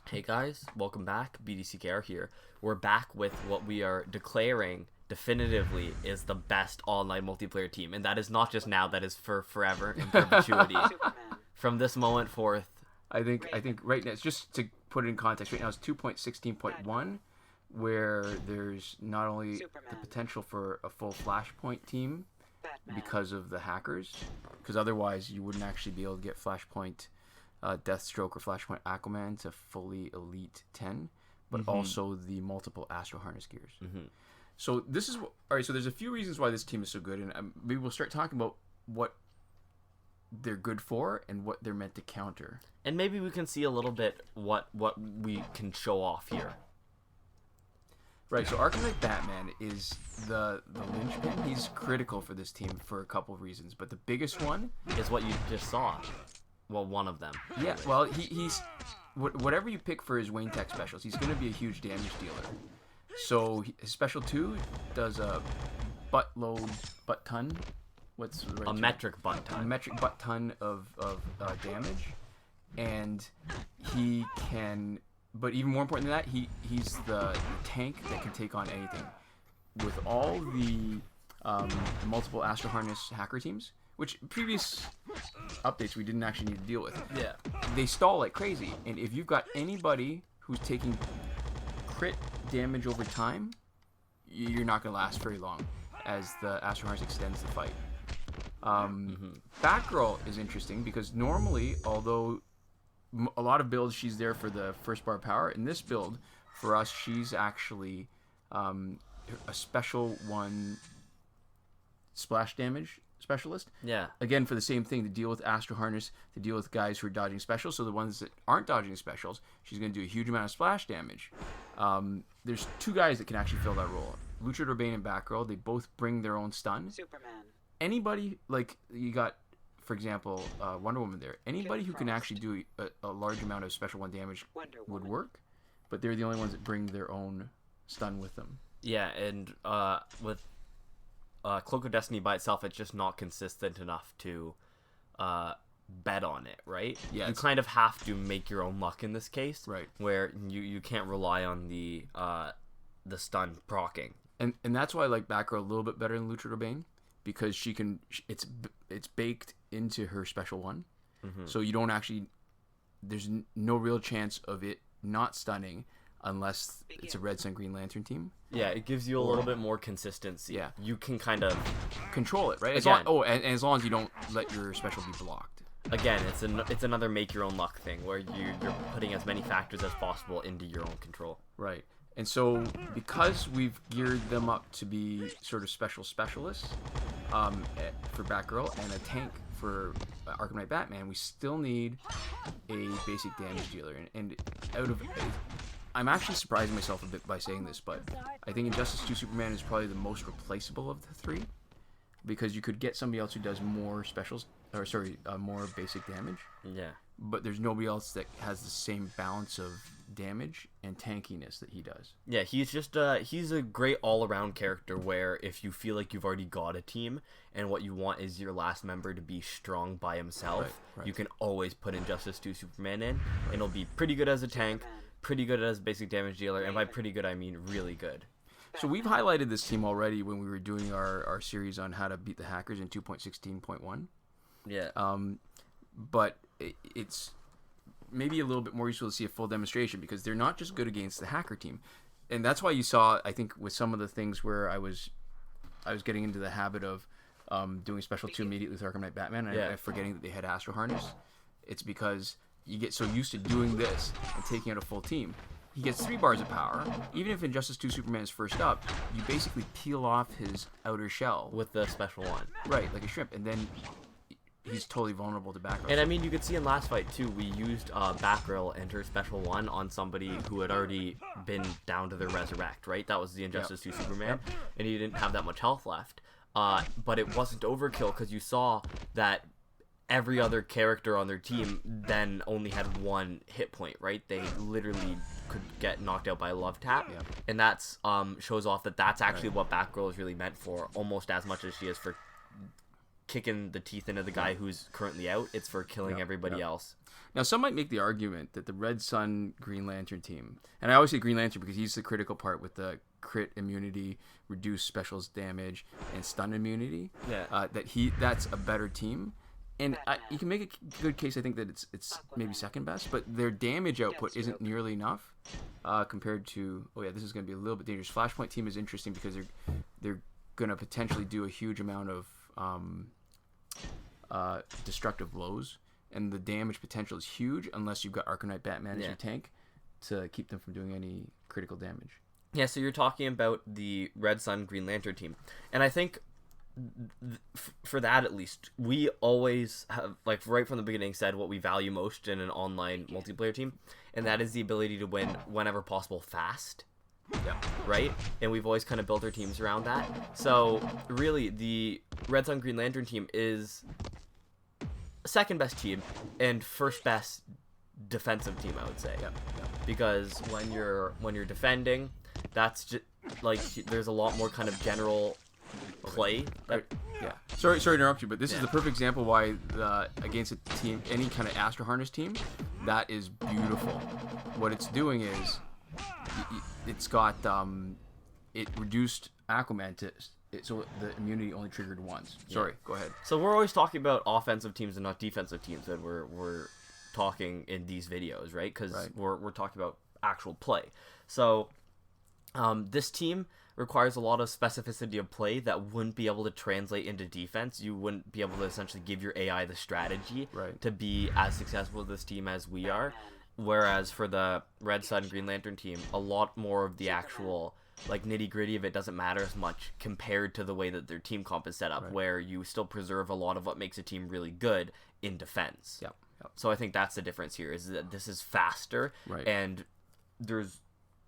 Hey guys, welcome back. BDCKR here. We're back with what we are declaring definitively is the best online multiplayer team, and that is not just now, that is for forever in perpetuity. From this moment forth. I think right now, it's just to put it in context, right now it's 2.16.1, where there's not only the potential for a full Flashpoint team because of the hackers, because otherwise you wouldn't actually be able to get Flashpoint Deathstroke or Flashpoint Aquaman to fully Elite 10, but also the multiple Astro Harness gears. So this is all right. So there's a few reasons why this team is so good, and maybe we'll start talking about what they're good for and what they're meant to counter. And maybe we can see a little bit what we can show off here. Right, so Arkham Knight Batman is the linchpin. He's critical for this team for a couple of reasons, but the biggest one is what you just saw. Well, one of them. Yeah, really. Well, he's whatever you pick for his Wayne Tech specials, he's going to be a huge damage dealer. So his special 2 does a butt ton. What's the right term? Metric butt ton of damage, and he can. But even more important than that, he's the tank that can take on anything. With all the multiple Astro Harness hacker teams, which previous updates we didn't actually need to deal with. Yeah. They stall like crazy, and if you've got anybody who's taking crit damage over time, you're not going to last very long as the Astro Harness extends the fight. Batgirl is interesting because normally, although a lot of builds she's there for the first bar of power, in this build for us she's actually a special 1 splash damage specialist. Yeah. Again, for the same thing, to deal with Astro Harness, to deal with guys who are dodging specials. So the ones that aren't dodging specials, she's going to do a huge amount of splash damage. There's 2 guys that can actually fill that role. Luchador Bane and Batgirl, they both bring their own stun. Superman. Anybody, like you got, for example, Wonder Woman there. Anybody who can actually do a large amount of special 1 damage would work, but they're the only ones that bring their own stun with them. Yeah, and with Cloak of Destiny by itself, it's just not consistent enough to bet on it, right? Yeah, you kind of have to make your own luck in this case, right? Where you can't rely on the stun proccing, and that's why I like Batgirl a little bit better than Luchador Bane, because she can it's baked into her special 1, so you don't actually there's no real chance of it not stunning unless it's a Red Sun Green Lantern team. Yeah, it gives you a little bit more consistency. Yeah, you can kind of control it, right? And as long as you don't let your special be blocked. Again, it's another make your own luck thing where you're putting as many factors as possible into your own control. Right. And so because we've geared them up to be sort of specialists for Batgirl and a tank for Arkham Knight Batman, we still need a basic damage dealer. And out of I'm actually surprising myself a bit by saying this, but I think Injustice 2 Superman is probably the most replaceable of the 3, because you could get somebody else who does more more basic damage. Yeah. But there's nobody else that has the same balance of damage and tankiness that he does. Yeah, he's just he's a great all-around character where if you feel like you've already got a team and what you want is your last member to be strong by himself, you can always put Injustice 2 Superman in, and it'll be pretty good as a tank, pretty good as a basic damage dealer, and by pretty good I mean really good. So we've highlighted this team already when we were doing our series on how to beat the hackers in 2.16.1. Yeah. But it's maybe a little bit more useful to see a full demonstration, because they're not just good against the hacker team. And that's why you saw, I think, with some of the things where I was getting into the habit of doing special 2 immediately with Arkham Knight Batman and forgetting that they had Astro Harness. It's because you get so used to doing this and taking out a full team. He gets 3 bars of power. Even if Injustice 2 Superman is first up, you basically peel off his outer shell. With the special 1. Right, like a shrimp. And then he's totally vulnerable to Batgirl. And I mean, you could see in last fight too, we used Batgirl and her special 1 on somebody who had already been down to their resurrect, right? That was the Injustice 2 Superman, and he didn't have that much health left. But it wasn't overkill, because you saw that every other character on their team then only had 1 hit point, right? They literally could get knocked out by a love tap, and that's shows off that that's actually what Batgirl is really meant for, almost as much as she is for kicking the teeth into the guy who's currently out. It's for killing everybody else. Now, some might make the argument that the Red Sun Green Lantern team, and I always say Green Lantern because he's the critical part with the crit immunity, reduced specials damage, and stun immunity. Yeah. That's a better team. And you can make a good case, I think, that it's maybe second best, but their damage output isn't nearly enough compared to. Oh yeah, this is going to be a little bit dangerous. Flashpoint team is interesting because they're going to potentially do a huge amount of destructive blows, and the damage potential is huge unless you've got Arcanite Batman as your tank to keep them from doing any critical damage. Yeah, so you're talking about the Red Sun Green Lantern team, and I think. For that at least, we always have, like, right from the beginning said what we value most in an online multiplayer team, and that is the ability to win whenever possible fast. Yeah. Right? And we've always kind of built our teams around that. So really, the Red Sun Green Lantern team is second best team and first best defensive team, I would say. Yeah. Because when you're defending, that's just like there's a lot more kind of general play. Yeah. Sorry to interrupt you, but this is the perfect example why against a team, any kind of Astro Harness team, that is beautiful. What it's doing is it's got it reduced Aquaman so the immunity only triggered once. Sorry, go ahead. So we're always talking about offensive teams and not defensive teams when we're talking in these videos, right? Because we're talking about actual play. So this team requires a lot of specificity of play that wouldn't be able to translate into defense. You wouldn't be able to essentially give your AI the strategy to be as successful with this team as we are. Whereas for the Red Sun Green Lantern team, a lot more of the actual like nitty gritty of it doesn't matter as much compared to the way that their team comp is set up, where you still preserve a lot of what makes a team really good in defense. Yep. So I think that's the difference here, is that this is faster, and there's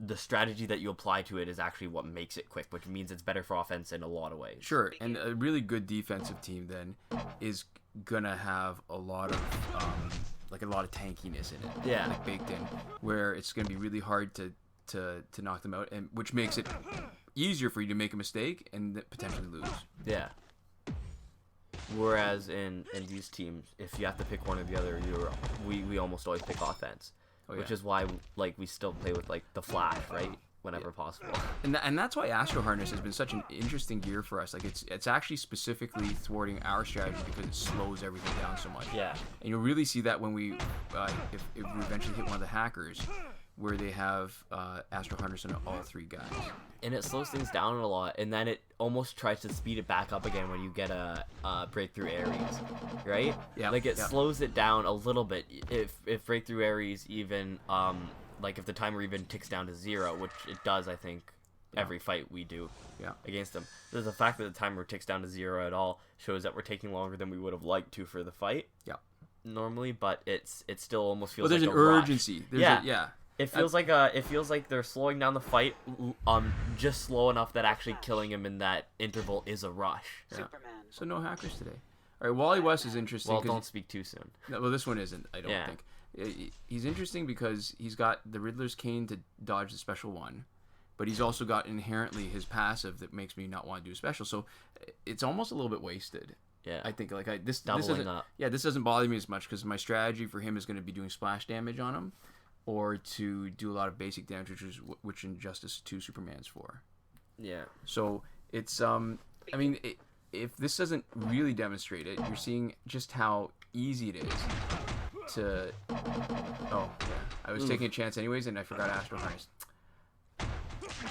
the strategy that you apply to it is actually what makes it quick, which means it's better for offense in a lot of ways. Sure, and a really good defensive team then is gonna have a lot of tankiness in it, like baked in, where it's gonna be really hard to knock them out, and which makes it easier for you to make a mistake and potentially lose. Yeah. Whereas in these teams, if you have to pick one or the other, we almost always pick offense. Which is why, like, we still play with, like, the Flash, right? Whenever possible. And that's why Astro Harness has been such an interesting gear for us. Like, it's actually specifically thwarting our strategy because it slows everything down so much. Yeah. And you'll really see that when we, if we eventually hit one of the hackers, where they have Astro Harness on all three guys. And it slows things down a lot, and then it almost tries to speed it back up again when you get a Breakthrough Ares, right? Yeah. Like, it slows it down a little bit. If Breakthrough Ares even, like, if the timer even ticks down to 0, which it does, I think, every fight we do against them. The fact that the timer ticks down to 0 at all shows that we're taking longer than we would have liked to for the fight. Yeah. Normally, but it still almost feels like a rush. There's an urgency. It feels like they're slowing down the fight, just slow enough that actually killing him in that interval is a rush. Yeah. So no hackers today. All right, Wally West is interesting. Well, don't speak too soon. No, well, this one isn't. I don't think. He's interesting because he's got the Riddler's Cane to dodge the special one, but he's also got inherently his passive that makes me not want to do a special. So it's almost a little bit wasted. Yeah, I think this doesn't. Up. Yeah, this doesn't bother me as much because my strategy for him is going to be doing splash damage on him, or to do a lot of basic damage, which Injustice 2 Superman's for. Yeah. So it's I mean, if this doesn't really demonstrate it, you're seeing just how easy it is to. Oh yeah, I was taking a chance anyways, and I forgot Astro Harness.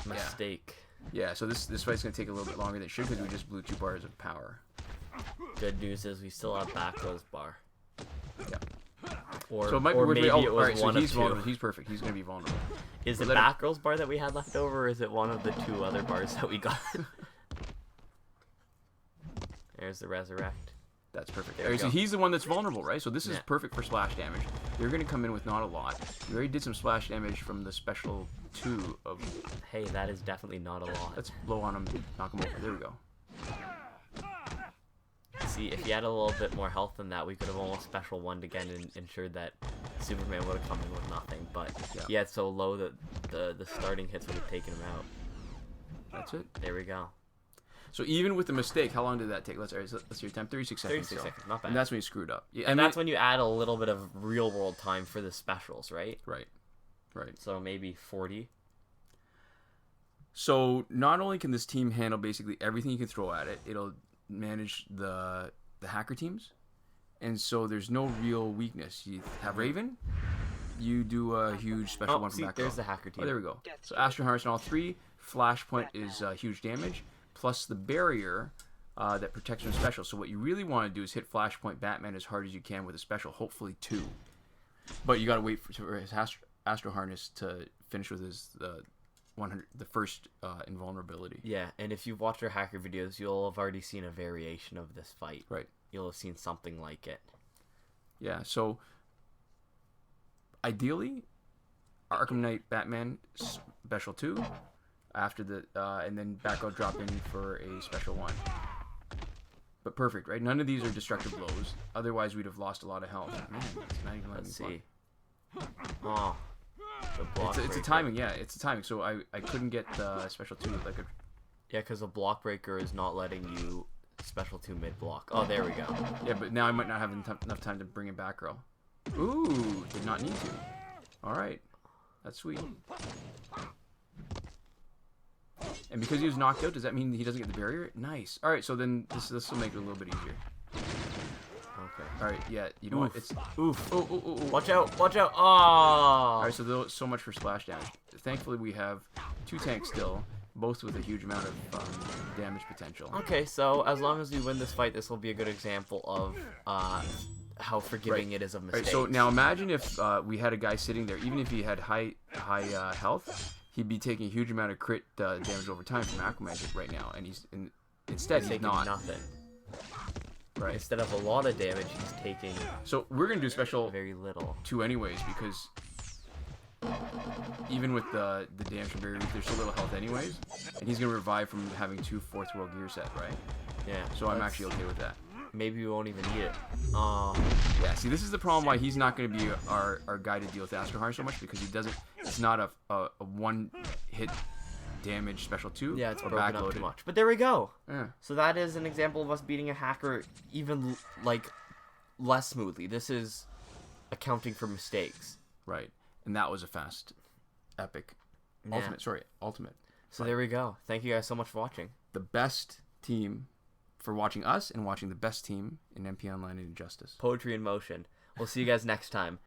Mistake. Yeah. So this fight's gonna take a little bit longer than it should because we just blew 2 bars of power. Good news is we still have Backro's bar. Yeah. Or, so it might be maybe it was one of 2. He's perfect. He's going to be vulnerable. Is it Batgirl's bar that we had left over, or is it one of the 2 other bars that we got? There's the Resurrect. That's perfect. Right, so he's the one that's vulnerable, right? So this is perfect for splash damage. You're going to come in with not a lot. You already did some splash damage from the special 2 of... Hey, that is definitely not a lot. Let's blow on him, knock him over. There we go. See, if he had a little bit more health than that, we could have almost special 1'd again and ensured that Superman would have come in with nothing. But he had so low that the starting hits would have taken him out. That's it. There we go. So even with the mistake, how long did that take? Let's see your time. 36 seconds. 36 seconds, not bad. And that's when you screwed up. Yeah, and that's when you add a little bit of real world time for the specials, right? Right. So maybe 40. So not only can this team handle basically everything you can throw at it, it'll manage the hacker teams, and so there's no real weakness. You have Raven, you do a huge special one from back row. There's the hacker team. Oh, there we go. So Astro Harness and all three. Flashpoint is huge damage, plus the barrier that protects from special. So what you really want to do is hit Flashpoint Batman as hard as you can with a special, hopefully 2. But you got to wait for his Astro Harness to finish with his the first invulnerability. Yeah, and if you've watched our hacker videos, you'll have already seen a variation of this fight. Right. You'll have seen something like it. Yeah, so ideally, Arkham Knight Batman special 2 after the and then Batgirl drop in for a special 1. But perfect, right? None of these are destructive blows. Otherwise, we'd have lost a lot of health. Man, it's not even Let's see. Oh. It's a timing, yeah. It's a timing. So I couldn't get special 2 with like a... Yeah, because a block breaker is not letting you special 2 mid block. Oh, there we go. Yeah, but now I might not have enough time to bring it back, girl. Ooh, did not need to. All right, that's sweet. And because he was knocked out, does that mean he doesn't get the barrier? Nice. All right, so then this will make it a little bit easier. Okay. All right, yeah. You know what? It's oof. Oh. Watch out! Watch out! Oh. All right, so much for splash damage. Thankfully, we have 2 tanks still, both with a huge amount of damage potential. Okay, so as long as we win this fight, this will be a good example of how forgiving it is of mistakes. Right, so now imagine if we had a guy sitting there, even if he had high health, he'd be taking a huge amount of crit damage over time from Aquamagic right now, and instead he's not. Nothing. Right. Instead of a lot of damage, he's taking. So we're gonna do special very little 2 anyways, because even with the damage from barrier, there's so little health anyways, and he's gonna revive from having 2 4th world gear set, right? Yeah. So I'm actually okay with that. Maybe we won't even need it. Oh. Yeah. See, this is the problem why he's not gonna be our guy to deal with Astro Harness so much, because he doesn't. It's not a 1 hit damage special 2. Yeah, it's or broken up backloaded. too much. But there we go. Yeah. So that is an example of us beating a hacker even like less smoothly. This is accounting for mistakes. Right. And that was a fast, epic, ultimate. So there we go. Thank you guys so much for watching. The best team for watching us and watching the best team in MP Online and Injustice. Poetry in motion. We'll see you guys next time.